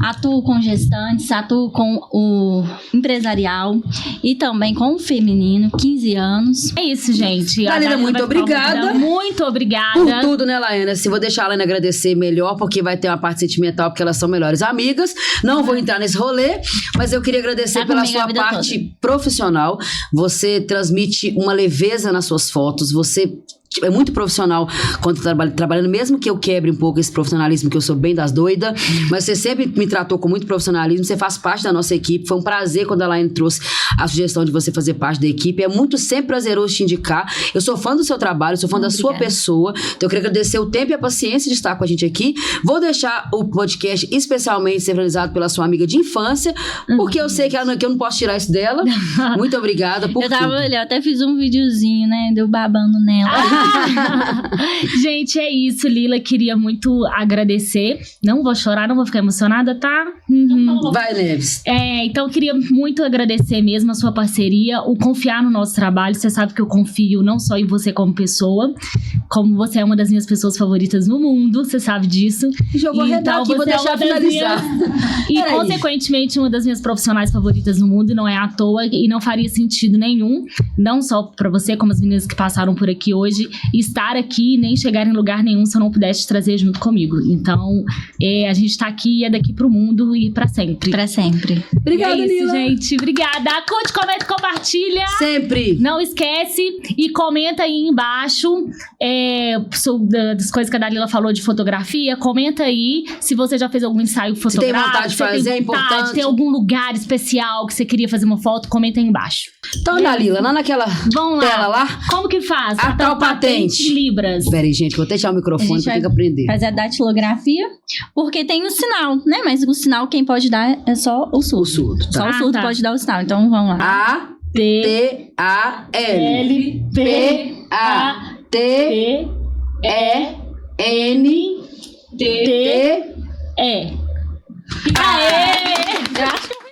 Atuo com gestantes, atuo com o empresarial e também com o feminino, 15 anos.
É isso, gente. A
Dalila,
Dalila
muito
vai ficar
obrigada.
convidada. Muito
Por
obrigada.
tudo, né, Laiana? Assim, vou deixar a Laiana agradecer melhor, porque vai ter uma parte sentimental, porque elas são melhores amigas. Não vou entrar nesse rolê, mas eu queria agradecer
Tá
pela
comigo a
sua
vida
parte profissional. Você transmite uma leveza nas suas fotos. Você é muito profissional quando trabalhando, mesmo que eu quebre um pouco esse profissionalismo, que eu sou bem das doidas, mas você sempre me tratou com muito profissionalismo, você faz parte da nossa equipe, foi um prazer quando a Laine trouxe a sugestão de você fazer parte da equipe, é muito sempre prazeroso te indicar, eu sou fã do seu trabalho, sou fã da sua pessoa, então eu queria agradecer o tempo e a paciência de estar com a gente aqui, vou deixar o podcast especialmente ser realizado pela sua amiga de infância, porque eu sei que eu não posso tirar isso dela, muito obrigada por tudo.
Eu até fiz um videozinho, né, deu babando nela.
Gente, é isso, Lila. Queria muito agradecer. Não vou chorar, não vou ficar emocionada, tá? Uhum.
Vai, Neves.
Então, eu queria muito agradecer mesmo a sua parceria, o confiar no nosso trabalho. Você sabe que eu confio não só em você como pessoa, como você é uma das minhas pessoas favoritas no mundo, você sabe disso.
Já vou arredar aqui, vou deixar finalizar.
E, consequentemente, uma das minhas profissionais favoritas no mundo, não é à toa, e não faria sentido nenhum, não só pra você, como as meninas que passaram por aqui hoje, estar aqui, nem chegar em lugar nenhum se eu não pudesse te trazer junto comigo. Então, a gente tá aqui e é daqui pro mundo e pra sempre.
Pra sempre.
Obrigada,
é isso,
Lila.
gente. Obrigada. Curte, comenta, compartilha.
Sempre.
Não esquece e comenta aí embaixo das coisas que a Dalila falou de fotografia. Comenta aí se você já fez algum ensaio fotográfico.
tem vontade de fazer, é importante.
Tem algum lugar especial que você queria fazer uma foto, comenta aí embaixo.
Então, Dalila, lá naquela
Vamos lá.
tela lá,
Como que faz?
a tal patente.
em Libras.
Peraí, gente, vou deixar o microfone que eu tenho que aprender.
Fazer a datilografia, porque tem o sinal, né? Mas o sinal quem pode dar é só o surdo.
O surdo, tá.
Só o surdo pode dar o sinal. Então vamos lá.
A-T-A-L P-A-T-E-N-T-E.
Aê!
Eu acho que